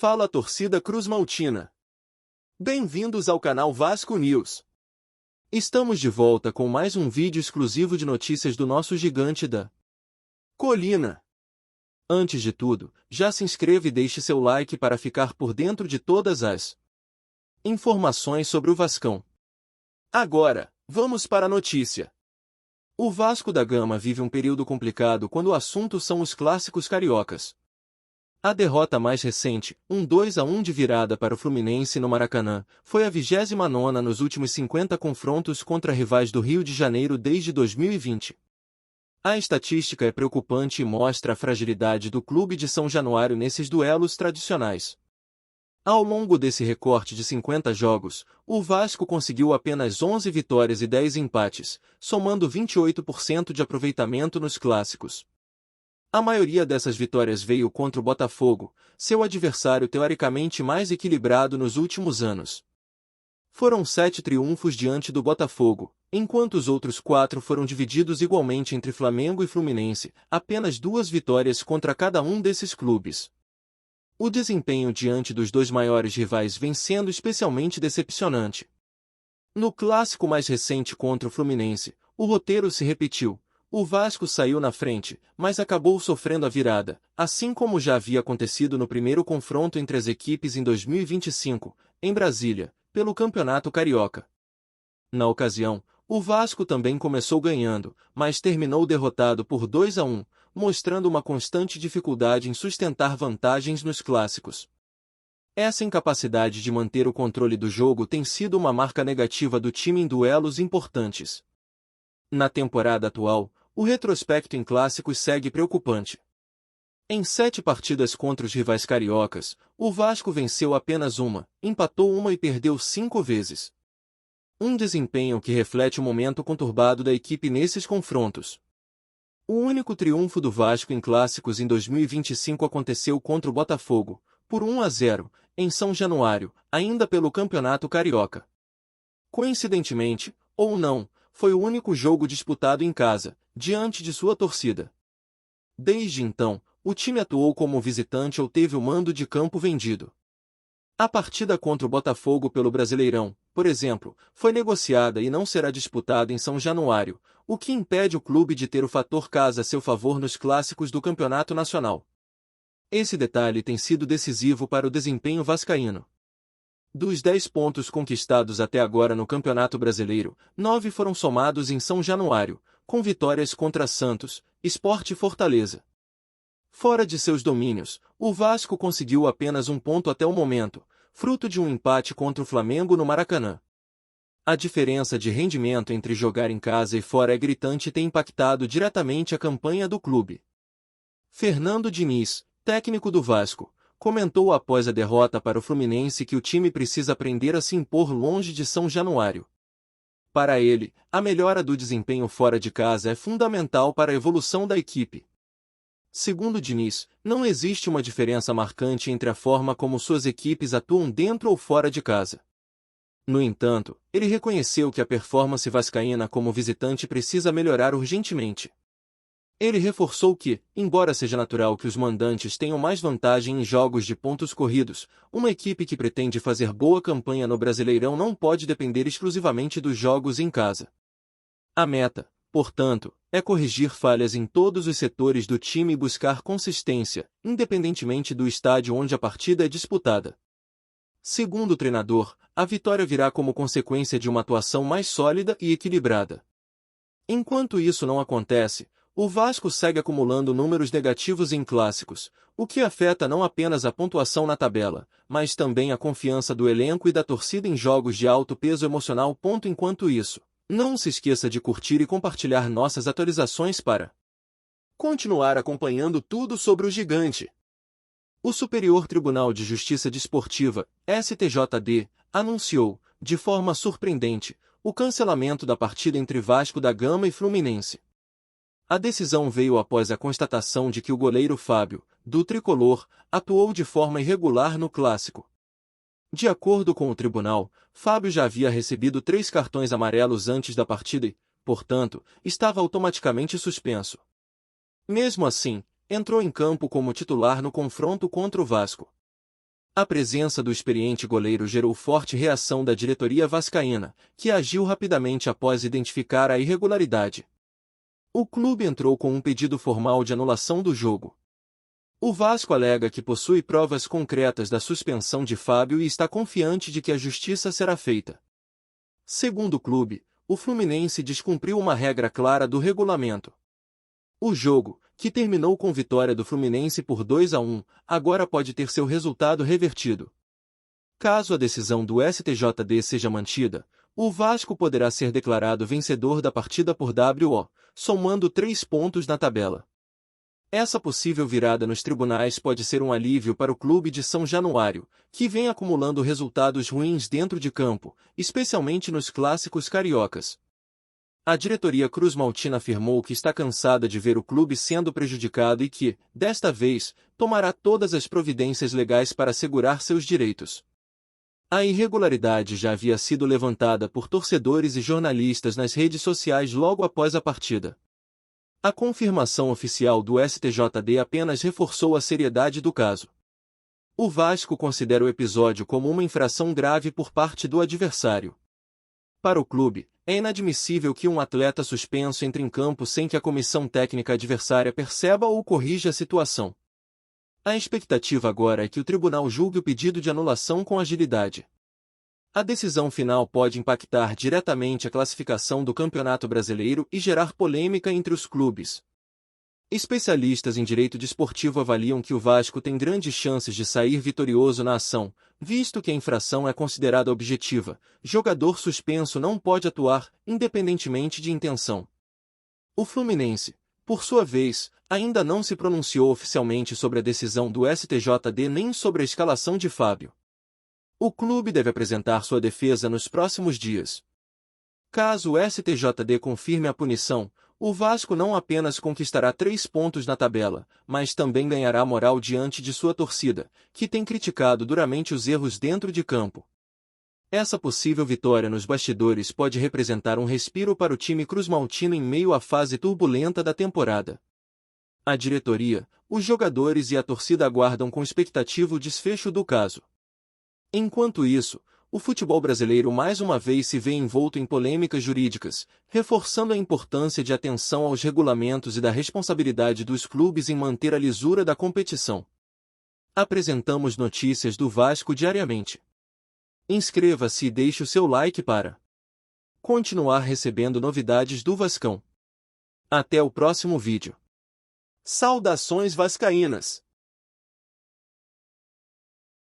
Fala torcida cruzmaltina. Bem-vindos ao canal Vasco News. Estamos de volta com mais um vídeo exclusivo de notícias do nosso gigante da colina. Antes de tudo, já se inscreva e deixe seu like para ficar por dentro de todas as informações sobre o Vascão. Agora, vamos para a notícia. O Vasco da Gama vive um período complicado quando o assunto são os clássicos cariocas. A derrota mais recente, um 2-1 de virada para o Fluminense no Maracanã, foi a 29ª nos últimos 50 confrontos contra rivais do Rio de Janeiro desde 2020. A estatística é preocupante e mostra a fragilidade do clube de São Januário nesses duelos tradicionais. Ao longo desse recorte de 50 jogos, o Vasco conseguiu apenas 11 vitórias e 10 empates, somando 28% de aproveitamento nos clássicos. A maioria dessas vitórias veio contra o Botafogo, seu adversário teoricamente mais equilibrado nos últimos anos. Foram 7 triunfos diante do Botafogo, enquanto os outros 4 foram divididos igualmente entre Flamengo e Fluminense, apenas 2 vitórias contra cada um desses clubes. O desempenho diante dos dois maiores rivais vem sendo especialmente decepcionante. No clássico mais recente contra o Fluminense, o roteiro se repetiu. O Vasco saiu na frente, mas acabou sofrendo a virada, assim como já havia acontecido no primeiro confronto entre as equipes em 2025, em Brasília, pelo Campeonato Carioca. Na ocasião, o Vasco também começou ganhando, mas terminou derrotado por 2-1, mostrando uma constante dificuldade em sustentar vantagens nos clássicos. Essa incapacidade de manter o controle do jogo tem sido uma marca negativa do time em duelos importantes. Na temporada atual, o retrospecto em clássicos segue preocupante. Em 7 partidas contra os rivais cariocas, o Vasco venceu apenas uma, empatou uma e perdeu 5 vezes. Um desempenho que reflete o momento conturbado da equipe nesses confrontos. O único triunfo do Vasco em clássicos em 2025 aconteceu contra o Botafogo, por 1-0, em São Januário, ainda pelo Campeonato Carioca. Coincidentemente, ou não, foi o único jogo disputado em casa, diante de sua torcida. Desde então, o time atuou como visitante ou teve o mando de campo vendido. A partida contra o Botafogo pelo Brasileirão, por exemplo, foi negociada e não será disputada em São Januário, o que impede o clube de ter o fator casa a seu favor nos clássicos do Campeonato Nacional. Esse detalhe tem sido decisivo para o desempenho vascaíno. Dos 10 pontos conquistados até agora no Campeonato Brasileiro, 9 foram somados em São Januário, com vitórias contra Santos, Sport e Fortaleza. Fora de seus domínios, o Vasco conseguiu apenas um ponto até o momento, fruto de um empate contra o Flamengo no Maracanã. A diferença de rendimento entre jogar em casa e fora é gritante e tem impactado diretamente a campanha do clube. Fernando Diniz, técnico do Vasco, comentou após a derrota para o Fluminense que o time precisa aprender a se impor longe de São Januário. Para ele, a melhora do desempenho fora de casa é fundamental para a evolução da equipe. Segundo Diniz, não existe uma diferença marcante entre a forma como suas equipes atuam dentro ou fora de casa. No entanto, ele reconheceu que a performance vascaína como visitante precisa melhorar urgentemente. Ele reforçou que, embora seja natural que os mandantes tenham mais vantagem em jogos de pontos corridos, uma equipe que pretende fazer boa campanha no Brasileirão não pode depender exclusivamente dos jogos em casa. A meta, portanto, é corrigir falhas em todos os setores do time e buscar consistência, independentemente do estádio onde a partida é disputada. Segundo o treinador, a vitória virá como consequência de uma atuação mais sólida e equilibrada. Enquanto isso não acontece, o Vasco segue acumulando números negativos em clássicos, o que afeta não apenas a pontuação na tabela, mas também a confiança do elenco e da torcida em jogos de alto peso emocional. Enquanto isso, não se esqueça de curtir e compartilhar nossas atualizações para continuar acompanhando tudo sobre o gigante. O Superior Tribunal de Justiça Desportiva, STJD, anunciou, de forma surpreendente, o cancelamento da partida entre Vasco da Gama e Fluminense. A decisão veio após a constatação de que o goleiro Fábio, do Tricolor, atuou de forma irregular no clássico. De acordo com o tribunal, Fábio já havia recebido 3 cartões amarelos antes da partida e, portanto, estava automaticamente suspenso. Mesmo assim, entrou em campo como titular no confronto contra o Vasco. A presença do experiente goleiro gerou forte reação da diretoria vascaína, que agiu rapidamente após identificar a irregularidade. O clube entrou com um pedido formal de anulação do jogo. O Vasco alega que possui provas concretas da suspensão de Fábio e está confiante de que a justiça será feita. Segundo o clube, o Fluminense descumpriu uma regra clara do regulamento. O jogo, que terminou com vitória do Fluminense por 2-1, agora pode ter seu resultado revertido. Caso a decisão do STJD seja mantida, o Vasco poderá ser declarado vencedor da partida por WO, somando 3 pontos na tabela. Essa possível virada nos tribunais pode ser um alívio para o clube de São Januário, que vem acumulando resultados ruins dentro de campo, especialmente nos clássicos cariocas. A diretoria cruzmaltina afirmou que está cansada de ver o clube sendo prejudicado e que, desta vez, tomará todas as providências legais para assegurar seus direitos. A irregularidade já havia sido levantada por torcedores e jornalistas nas redes sociais logo após a partida. A confirmação oficial do STJD apenas reforçou a seriedade do caso. O Vasco considera o episódio como uma infração grave por parte do adversário. Para o clube, é inadmissível que um atleta suspenso entre em campo sem que a comissão técnica adversária perceba ou corrija a situação. A expectativa agora é que o tribunal julgue o pedido de anulação com agilidade. A decisão final pode impactar diretamente a classificação do Campeonato Brasileiro e gerar polêmica entre os clubes. Especialistas em direito desportivo avaliam que o Vasco tem grandes chances de sair vitorioso na ação, visto que a infração é considerada objetiva. Jogador suspenso não pode atuar, independentemente de intenção. O Fluminense, por sua vez, ainda não se pronunciou oficialmente sobre a decisão do STJD nem sobre a escalação de Fábio. O clube deve apresentar sua defesa nos próximos dias. Caso o STJD confirme a punição, o Vasco não apenas conquistará 3 pontos na tabela, mas também ganhará moral diante de sua torcida, que tem criticado duramente os erros dentro de campo. Essa possível vitória nos bastidores pode representar um respiro para o time cruzmaltino em meio à fase turbulenta da temporada. A diretoria, os jogadores e a torcida aguardam com expectativa o desfecho do caso. Enquanto isso, o futebol brasileiro mais uma vez se vê envolto em polêmicas jurídicas, reforçando a importância de atenção aos regulamentos e da responsabilidade dos clubes em manter a lisura da competição. Apresentamos notícias do Vasco diariamente. Inscreva-se e deixe o seu like para continuar recebendo novidades do Vascão. Até o próximo vídeo. Saudações vascaínas!